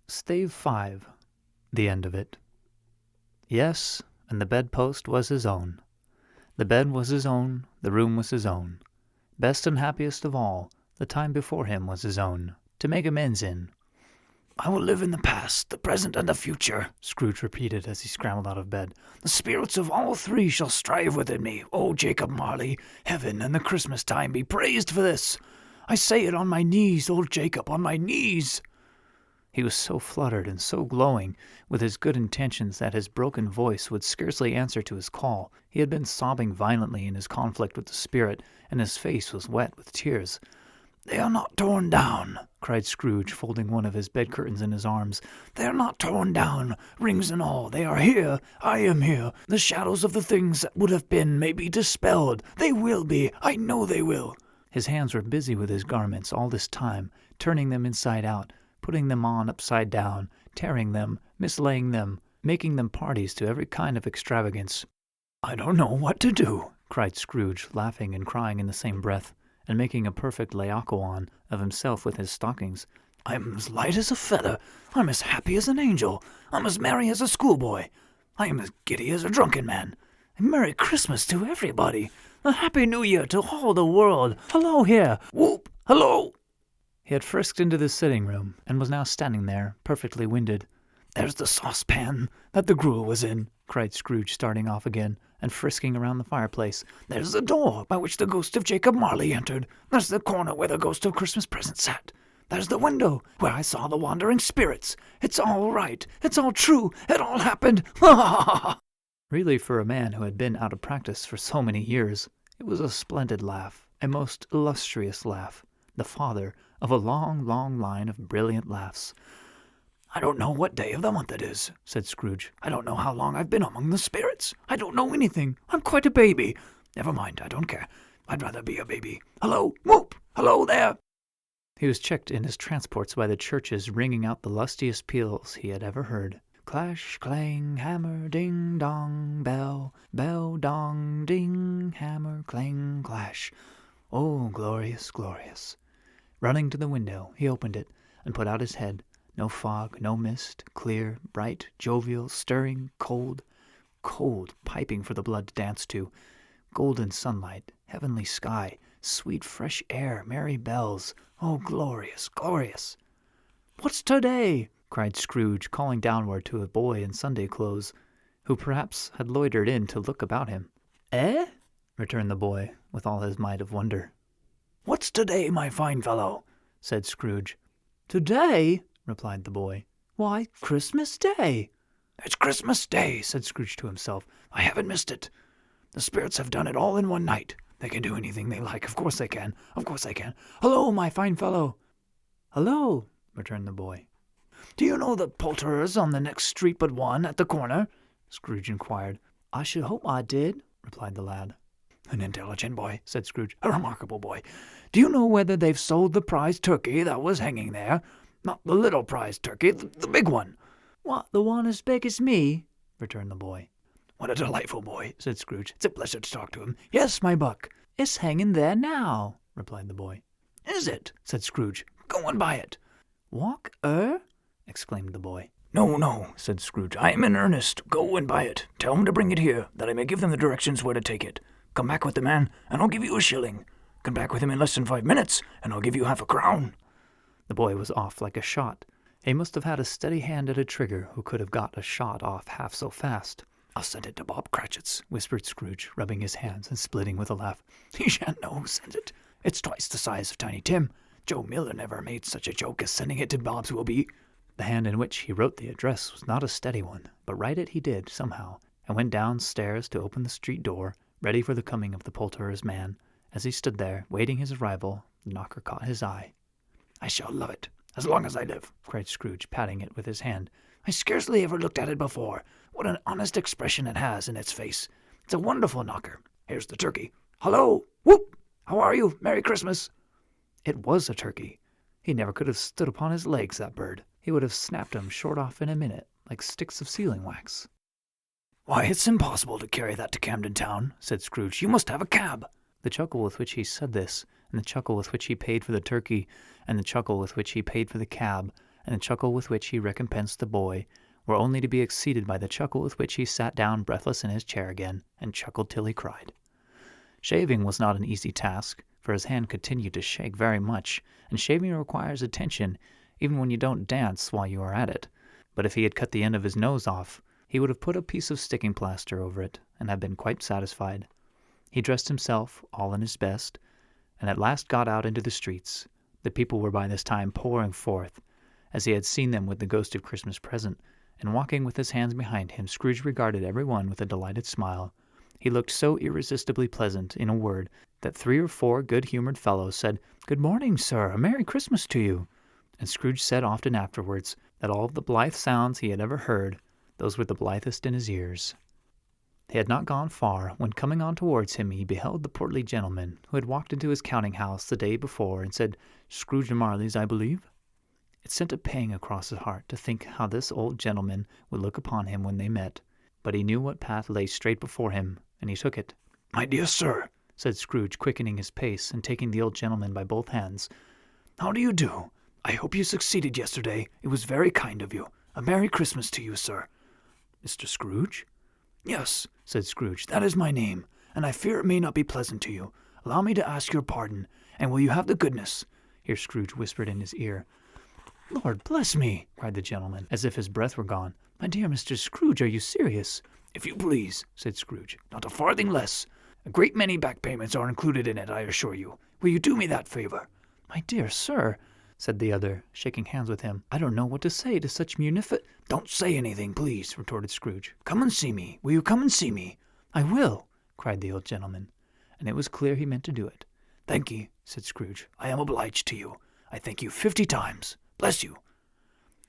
Stave 5. The end of it. Yes, and the bedpost was his own. The bed was his own, the room was his own. Best and happiest of all, the time before him was his own, to make amends in. "I will live in the past, the present, and the future," Scrooge repeated as he scrambled out of bed. "The spirits of all three shall strive within me. O Jacob Marley, heaven and the Christmas time be praised for this. I say it on my knees, old Jacob, on my knees." He was so fluttered and so glowing with his good intentions that his broken voice would scarcely answer to his call. He had been sobbing violently in his conflict with the spirit, and his face was wet with tears. "They are not torn down," cried Scrooge, folding one of his bed curtains in his arms. "They are not torn down, rings and all. They are here. I am here. The shadows of the things that would have been may be dispelled. They will be. I know they will." His hands were busy with his garments all this time, turning them inside out, putting them on upside down, tearing them, mislaying them, making them parties to every kind of extravagance. "I don't know what to do," cried Scrooge, laughing and crying in the same breath, and making a perfect Laocoon of himself with his stockings. "I'm as light as a feather. I'm as happy as an angel. I'm as merry as a schoolboy. I am as giddy as a drunken man. And Merry Christmas to everybody. A Happy New Year to all the world. Hello here. Whoop! Hello!" He had frisked into the sitting-room, and was now standing there, perfectly winded. "There's the saucepan that the gruel was in," cried Scrooge, starting off again, and frisking around the fireplace. "There's the door by which the ghost of Jacob Marley entered. There's the corner where the ghost of Christmas Present sat. There's the window where I saw the wandering spirits. It's all right. It's all true. It all happened. Ha ha ha ha!" Really, for a man who had been out of practice for so many years, it was a splendid laugh, a most illustrious laugh, the father of a long, long line of brilliant laughs. "I don't know what day of the month it is," said Scrooge. "I don't know how long I've been among the spirits. I don't know anything. I'm quite a baby. Never mind, I don't care. I'd rather be a baby. Hello, whoop! Hello there!" He was checked in his transports by the churches ringing out the lustiest peals he had ever heard. Clash, clang, hammer, ding, dong, bell, bell, dong, ding, hammer, clang, clash. Oh, glorious, glorious. Running to the window, he opened it, and put out his head. No fog, no mist, clear, bright, jovial, stirring, cold, piping for the blood to dance to. Golden sunlight, heavenly sky, sweet fresh air, merry bells. Oh, glorious, glorious. "What's today?" cried Scrooge, calling downward to a boy in Sunday clothes, who perhaps had loitered in to look about him. "Eh?" returned the boy, with all his might of wonder. "What's today, my fine fellow?" said Scrooge. "Today?" replied the boy. "Why, Christmas Day." "It's Christmas Day," said Scrooge to himself. "I haven't missed it. The spirits have done it all in one night. They can do anything they like. Of course they can. Of course they can. Hello, my fine fellow." "Hello," returned the boy. "Do you know the poulterers on the next street but one, at the corner?" Scrooge inquired. "I should hope I did," replied the lad. "An intelligent boy," said Scrooge. "A remarkable boy. Do you know whether they've sold the prize turkey that was hanging there? Not the little prize turkey, the big one." "What, the one as big as me?" returned the boy. "What a delightful boy," said Scrooge. "It's a pleasure to talk to him. Yes, my buck." "It's hanging there now," replied the boy. "Is it?" said Scrooge. "Go and buy it." "Walk, exclaimed the boy. "No, no," said Scrooge. "I am in earnest. Go and buy it. Tell them to bring it here, that I may give them the directions where to take it. Come back with the man, and I'll give you a shilling. Come back with him in less than 5 minutes, and I'll give you half a crown." The boy was off like a shot. He must have had a steady hand at a trigger who could have got a shot off half so fast. "I'll send it to Bob Cratchit's," whispered Scrooge, rubbing his hands and splitting with a laugh. "He shan't know who sent it. It's twice the size of Tiny Tim. Joe Miller never made such a joke as sending it to Bob's will be." The hand in which he wrote the address was not a steady one, but write it he did, somehow, and went downstairs to open the street door, ready for the coming of the poulterer's man. As he stood there, waiting his arrival, the knocker caught his eye. "I shall love it, as long as I live," cried Scrooge, patting it with his hand. "I scarcely ever looked at it before. What an honest expression it has in its face. It's a wonderful knocker. Here's the turkey. Hello! Whoop! How are you? Merry Christmas!" It was a turkey. He never could have stood upon his legs, that bird. He would have snapped them short off in a minute, like sticks of sealing wax. "Why, it's impossible to carry that to Camden Town," said Scrooge. "You must have a cab." The chuckle with which he said this, and the chuckle with which he paid for the turkey, and the chuckle with which he paid for the cab, and the chuckle with which he recompensed the boy were only to be exceeded by the chuckle with which he sat down breathless in his chair again and chuckled till he cried. Shaving was not an easy task, for his hand continued to shake very much, and shaving requires attention even when you don't dance while you are at it. But if he had cut the end of his nose off, he would have put a piece of sticking plaster over it and have been quite satisfied. He dressed himself, all in his best, and at last got out into the streets. The people were by this time pouring forth, as he had seen them with the ghost of Christmas present, and walking with his hands behind him, Scrooge regarded every one with a delighted smile. He looked so irresistibly pleasant, in a word, that 3 or 4 good-humored fellows said, "Good morning, sir, a Merry Christmas to you." And Scrooge said often afterwards that all of the blithe sounds he had ever heard, those were the blithest in his ears. They had not gone far, when coming on towards him he beheld the portly gentleman who had walked into his counting-house the day before and said, "Scrooge Marley's, I believe?" It sent a pang across his heart to think how this old gentleman would look upon him when they met, but he knew what path lay straight before him, and he took it. "My dear sir," said Scrooge, quickening his pace and taking the old gentleman by both hands, "how do you do? I hope you succeeded yesterday. It was very kind of you. A Merry Christmas to you, sir." "Mr. Scrooge?" "Yes," said Scrooge, "that is my name, and I fear it may not be pleasant to you. Allow me to ask your pardon, and will you have the goodness—" Here Scrooge whispered in his ear. "Lord bless me!" cried the gentleman, as if his breath were gone. "My dear Mr. Scrooge, are you serious?" "If you please," said Scrooge. "Not a farthing less. A great many back payments are included in it, I assure you. Will you do me that favor?" "My dear sir," said the other, shaking hands with him, "I don't know what to say to such "Don't say anything, please," retorted Scrooge. "Come and see me. Will you come and see me?" "I will," cried the old gentleman, and it was clear he meant to do it. "Thank ye," said Scrooge. "I am obliged to you. I thank you 50 times. Bless you."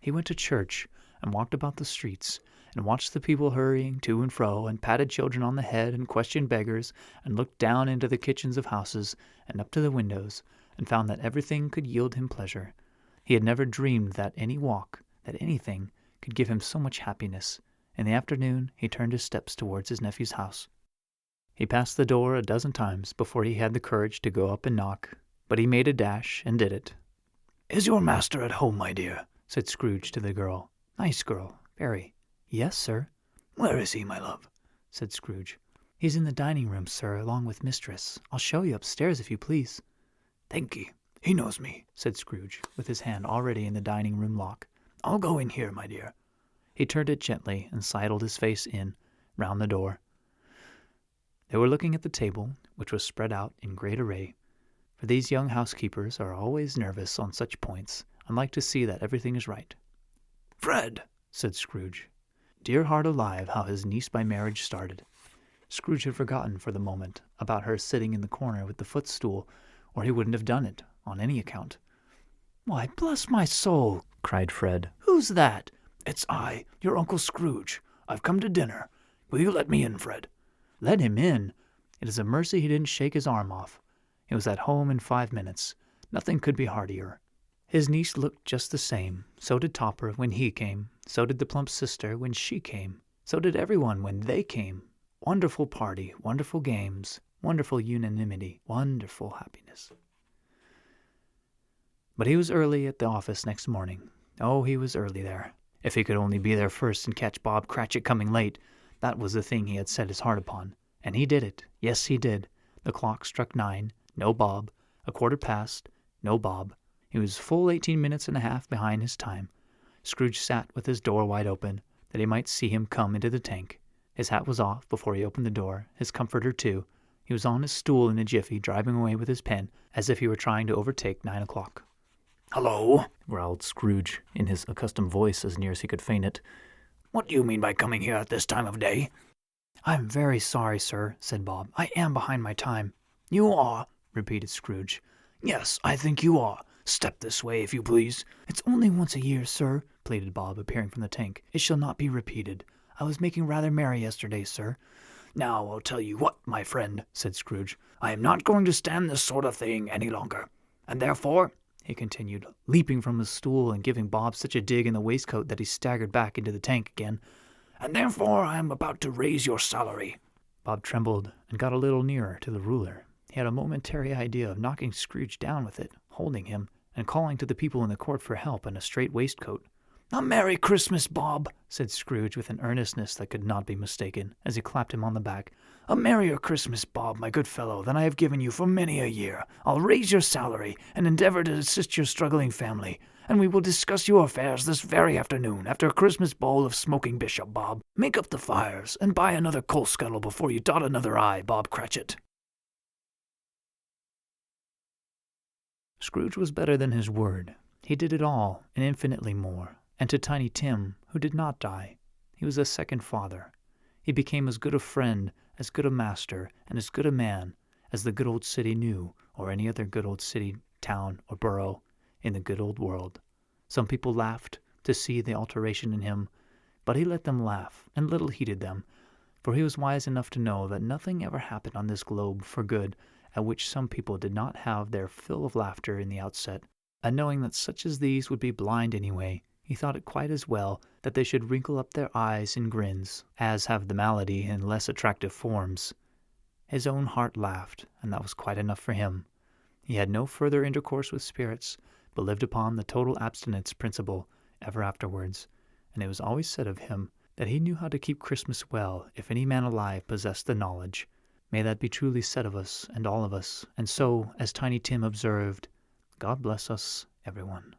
He went to church, and walked about the streets, and watched the people hurrying to and fro, and patted children on the head, and questioned beggars, and looked down into the kitchens of houses, and up to the windows, and found that everything could yield him pleasure. He had never dreamed that any walk, that anything, could give him so much happiness. In the afternoon he turned his steps towards his nephew's house. He passed the door a dozen times before he had the courage to go up and knock, but he made a dash and did it. "Is your master at home, my dear?" said Scrooge to the girl. Nice girl, very. "Yes, sir." "Where is he, my love?" said Scrooge. "He's in the dining room, sir, along with mistress. I'll show you upstairs, if you please." "Thank ye. He knows me," said Scrooge, with his hand already in the dining room lock. "I'll go in here, my dear." He turned it gently and sidled his face in, round the door. They were looking at the table, which was spread out in great array, for these young housekeepers are always nervous on such points, and like to see that everything is right. "Fred," said Scrooge. Dear heart alive, how his niece by marriage started. Scrooge had forgotten for the moment about her sitting in the corner with the footstool, or he wouldn't have done it, on any account. "Why, bless my soul!" cried Fred. "Who's that?" "It's I, your Uncle Scrooge. I've come to dinner. Will you let me in, Fred?" Let him in? It is a mercy he didn't shake his arm off. He was at home in 5 minutes. Nothing could be heartier. His niece looked just the same. So did Topper when he came. So did the plump sister when she came. So did everyone when they came. Wonderful party, wonderful games, wonderful unanimity, wonderful happiness. But he was early at the office next morning. Oh, he was early there. If he could only be there first and catch Bob Cratchit coming late, that was the thing he had set his heart upon. And he did it. Yes, he did. The clock struck 9. No Bob. 1:15. No Bob. He was full 18 minutes and a half behind his time. Scrooge sat with his door wide open, that he might see him come into the tank. His hat was off before he opened the door, his comforter too. He was on his stool in a jiffy, driving away with his pen, as if he were trying to overtake 9 o'clock. "Hello," growled Scrooge, in his accustomed voice, as near as he could feign it. "What do you mean by coming here at this time of day?" "I'm very sorry, sir," said Bob. "I am behind my time." "You are?" repeated Scrooge. "Yes, I think you are. Step this way, if you please." "It's only once a year, sir," pleaded Bob, appearing from the tank. "It shall not be repeated. I was making rather merry yesterday, sir." "Now, I'll tell you what, my friend," said Scrooge. "I am not going to stand this sort of thing any longer. And therefore," he continued, leaping from his stool and giving Bob such a dig in the waistcoat that he staggered back into the tank again, "and therefore I am about to raise your salary." Bob trembled and got a little nearer to the ruler. He had a momentary idea of knocking Scrooge down with it, holding him, and calling to the people in the court for help in a strait waistcoat. "A Merry Christmas, Bob," said Scrooge with an earnestness that could not be mistaken, as he clapped him on the back. "A merrier Christmas, Bob, my good fellow, than I have given you for many a year. I'll raise your salary, and endeavor to assist your struggling family, and we will discuss your affairs this very afternoon, after a Christmas bowl of smoking bishop, Bob. Make up the fires, and buy another coal scuttle before you dot another I, Bob Cratchit." Scrooge was better than his word. He did it all, and infinitely more. And to Tiny Tim, who did not die, he was a second father. He became as good a friend, as good a master, and as good a man as the good old city knew, or any other good old city, town, or borough in the good old world. Some people laughed to see the alteration in him, but he let them laugh, and little heeded them, for he was wise enough to know that nothing ever happened on this globe for good at which some people did not have their fill of laughter in the outset, and knowing that such as these would be blind anyway, he thought it quite as well that they should wrinkle up their eyes in grins, as have the malady in less attractive forms. His own heart laughed, and that was quite enough for him. He had no further intercourse with spirits, but lived upon the total abstinence principle ever afterwards, and it was always said of him that he knew how to keep Christmas well if any man alive possessed the knowledge. May that be truly said of us and all of us, and so, as Tiny Tim observed, God bless us, everyone.